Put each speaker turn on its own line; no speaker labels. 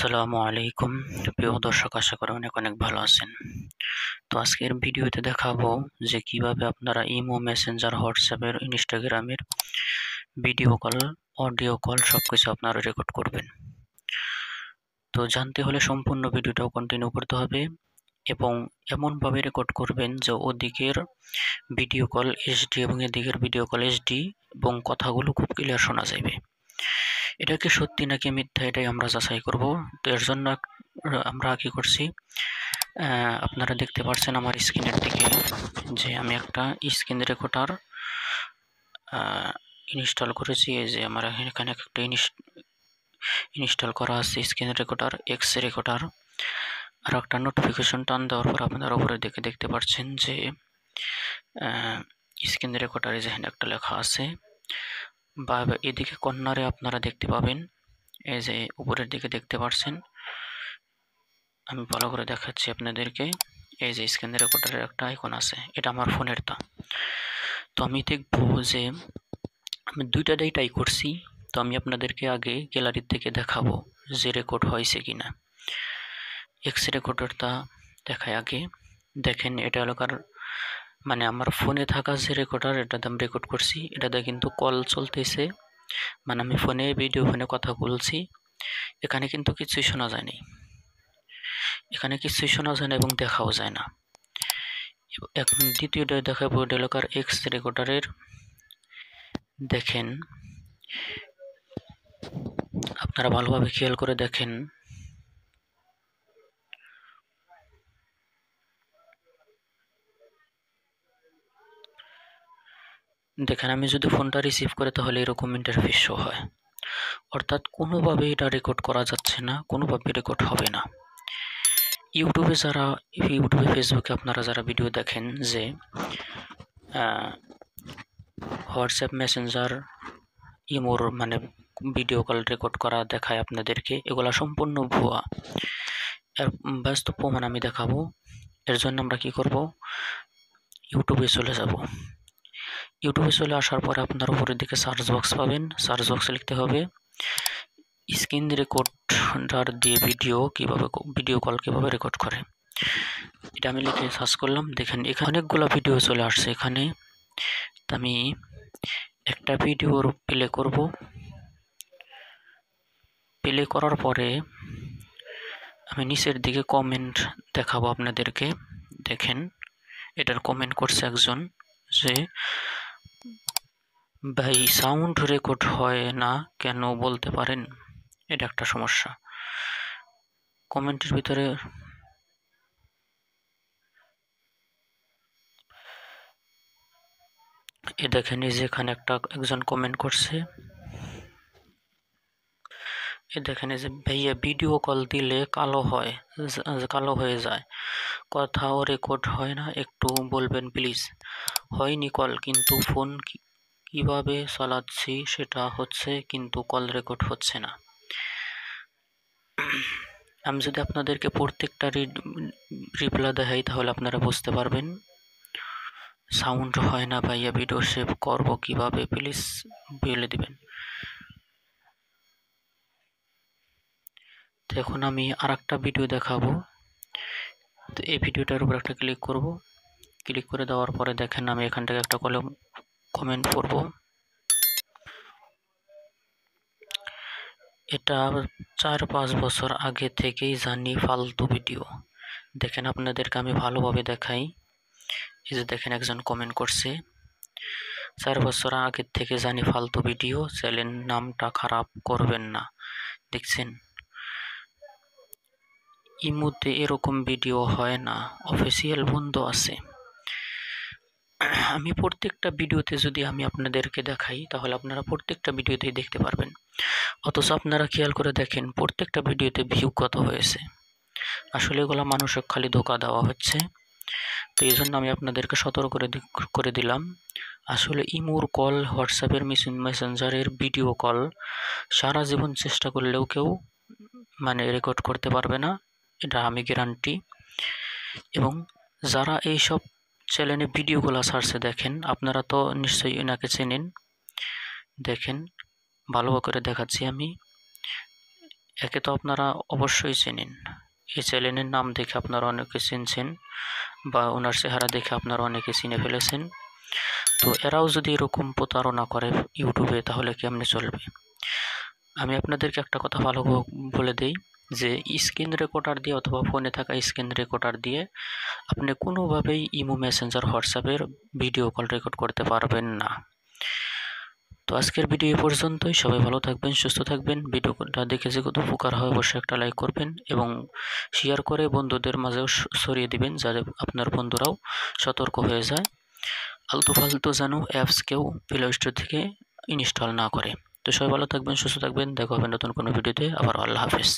আসসালামু আলাইকুম প্রিয় দর্শক, আশা করি অনেক ভালো আছেন। তো আজকের ভিডিওতে দেখাবো যে কিভাবে আপনারা ইমো, মেসেঞ্জার, হোয়াটসঅ্যাপের, ইনস্টাগ্রামের ভিডিও কল, অডিও কল সবকিছু আপনারা রেকর্ড করবেন। তো জানতে হলে সম্পূর্ণ ভিডিওটাও কন্টিনিউ করতে হবে এবং এমনভাবে রেকর্ড করবেন যে ওদিকের ভিডিও কল এইচডি এবং এদিকের ভিডিও কল এইচডি এবং কথাগুলো খুব ক্লিয়ার শোনা যাবে। এটা কি সত্যি নাকি মিথ্যা, এটাই আমরা যাচাই করব। তো এর জন্য আমরা কি করছি, আপনারা দেখতে পাচ্ছেন আমার স্ক্রিনের দিকে যে আমি একটা স্ক্রিন রেকর্ডার ইনস্টল করেছি। এই যে আমার এখানে একটা ইনস্টল করা আছে স্ক্রিন রেকর্ডার, এক্স রেকর্ডার। আর একটা নোটিফিকেশন টান দেওয়ার পর আপনারা উপরে দেখতে পাচ্ছেন যে স্ক্রিন রেকর্ডারে যেখানে একটা লেখা আছে, বা এদিকে কর্নারে আপনারা দেখতে পাবেন, এই যে উপরের দিকে দেখতে পাচ্ছেন, আমি ভালো করে দেখাচ্ছি আপনাদেরকে। এই যে স্ক্রিন রেকর্ডারের একটা আইকন আছে, এটা আমার ফোনের তা। তো আমি দেখবো যে আমি দুইটা ট্রাই করছি। তো আমি আপনাদেরকে আগে গ্যালারি থেকে দেখাবো যে রেকর্ড হয়েছে কিনা। এক্স রেকর্ডারটা দেখায় আগে। দেখেন, এটা এলাকার মানে আমার ফোনে থাকা যে রেকর্ডার, এটাতে আমি রেকর্ড করছি, এটাতে কিন্তু কল চলতেছে, মানে আমি ফোনে কথা বলছি। এখানে কিন্তু কিছুই শোনা যায় না, এবং দেখাও যায় না। এখন দ্বিতীয়টা দেখাবো এলাকার এক্স রেকর্ডারের। দেখেন, আপনারা ভালোভাবে খেয়াল করে দেখেন। দেখেন, আমি যদি ফোনটা রিসিভ করে তাহলে এরকম ইন্টারফেস শো হয়, অর্থাৎ কোনোভাবে এটা রেকর্ড করা যাচ্ছে না, কোনোভাবে রেকর্ড হবে না। ইউটিউবে ফেসবুকে আপনারা যারা ভিডিও দেখেন যে হোয়াটসঅ্যাপ, মেসেঞ্জার, ইমোর মানে ভিডিও কল রেকর্ড করা দেখায় আপনাদেরকে, এগুলা সম্পূর্ণ ভুয়া। এর বাস্তব প্রমাণ আমি দেখাবো। এর জন্য আমরা কি করব, ইউটিউবে চলে যাব। ইউটিউবে চলে আসার পরে আপনার উপরের দিকে সার্চ বক্স পাবেন। সার্চ বক্সে লিখতে হবে স্ক্রিন রেকর্ডার দিয়ে ভিডিও কল কিভাবে রেকর্ড করে। এটা আমি লিখে সার্চ করলাম। দেখেন, এখানে অনেকগুলো ভিডিও চলে আসছে। এখানে আমি একটা ভিডিওর প্লে করব। প্লে করার পরে আমি নিচের দিকে কমেন্ট দেখাবো আপনাদেরকে। দেখেন, এটার কমেন্ট করছে একজন যে ভাই সাউন্ড রেকর্ড হয় না কেন বলতে পারেন, এটা একটা সমস্যা। কমেন্টের ভিতরে দেখেন, এই যে এখানে একজন কমেন্ট করছে, দেখেন এই যে ভাইয়া ভিডিও কল দিলে কালো হয়ে যায়, কথাও রেকর্ড হয় না, একটু বলবেন প্লিজ। হয়নি কল, কিন্তু ফোন কিভাবে চালাচ্ছি সেটা হচ্ছে, কিন্তু কল রেকর্ড হচ্ছে না। আমি যদি আপনাদেরকে প্রত্যেকটা রিপ্লাই দেখাই তাহলে আপনারা বুঝতে পারবেন। সাউন্ড হয় না ভাইয়া, ভিডিও সেভ করব কিভাবে, প্লিজ বলে দিবেন। তো এখন আমি আর একটা ভিডিও দেখাবো। তো এই ভিডিওটার উপর একটা ক্লিক করব। ক্লিক করে দেওয়ার পরে দেখেন, আমি এখান থেকে একটা কমেন্ট করব। এটা 4-5 বছর আগে থেকেই জানি ফালতু ভিডিও। দেখেন, আপনাদেরকে আমি ভালোভাবে দেখাই। এই যে দেখেন, একজন কমেন্ট করছে 4 বছর আগে থেকে জানি ফালতু ভিডিও, চ্যানেল নামটা খারাপ করবেন না। দেখছেন, ইমোতে এরকম ভিডিও হয় না, অফিসিয়াল বন্ধ আছে। আমি প্রত্যেকটা ভিডিওতে যদি আমি আপনাদেরকে দেখাই তাহলে আপনারা প্রত্যেকটা ভিডিওতেই দেখতে পারবেন, অথচ আপনারা খেয়াল করে দেখেন প্রত্যেকটা ভিডিওতে ভিউ কত হয়েছে। আসলে এগুলো মানুষকে খালি ধোকা দেওয়া হচ্ছে। তো এই জন্য আমি আপনাদেরকে সতর্ক করে দিলাম। আসলে ইমোর কল, হোয়াটসঅ্যাপের মেসেঞ্জারের ভিডিও কল সারা জীবন চেষ্টা করলেও কেউ রেকর্ড করতে পারবে না, এটা আমি গ্যারান্টি। এবং যারা এইসব চ্যানেলে ভিডিওগুলো ছাড়ছে, দেখেন আপনারা তো নিশ্চয়ই এনাকে চেনেন। দেখেন, ভালো করে দেখাচ্ছি আমি। একে তো আপনারা অবশ্যই চেনেন, এই চ্যানেলের নাম দেখে আপনারা অনেকে চিনছেন বা ওনার চেহারা দেখে আপনারা অনেকে চিনে ফেলেছেন। তো এরাও যদি এরকম প্রতারণা করে ইউটিউবে, তাহলে কেমনে চলবে? আমি আপনাদেরকে একটা কথা ভালো বলে দেই যে স্ক্রিন রেকর্ডার দিয়ে অথবা ফোনে থাকা স্ক্রিন রেকর্ডার দিয়ে আপনি কোনোভাবেই ইমো, মেসেঞ্জার, হোয়াটসঅ্যাপের ভিডিও কল রেকর্ড করতে পারবেন না। তো আজকের ভিডিও এ পর্যন্তই। সবাই ভালো থাকবেন, সুস্থ থাকবেন। ভিডিওটা দেখে যে কত উপকার হয় অবশ্যই একটা লাইক করবেন এবং শেয়ার করে বন্ধুদের মাঝেও ছড়িয়ে দিবেন, যাতে আপনার বন্ধুরাও সতর্ক হয়ে যায়, আলতু ফালতু যেন অ্যাপস কেউ প্লে স্টোর থেকে ইনস্টল না করে। তো সবাই ভালো থাকবেন, সুস্থ থাকবেন। দেখা হবে নতুন কোনো ভিডিওতে। আবার আল্লাহ হাফেজ।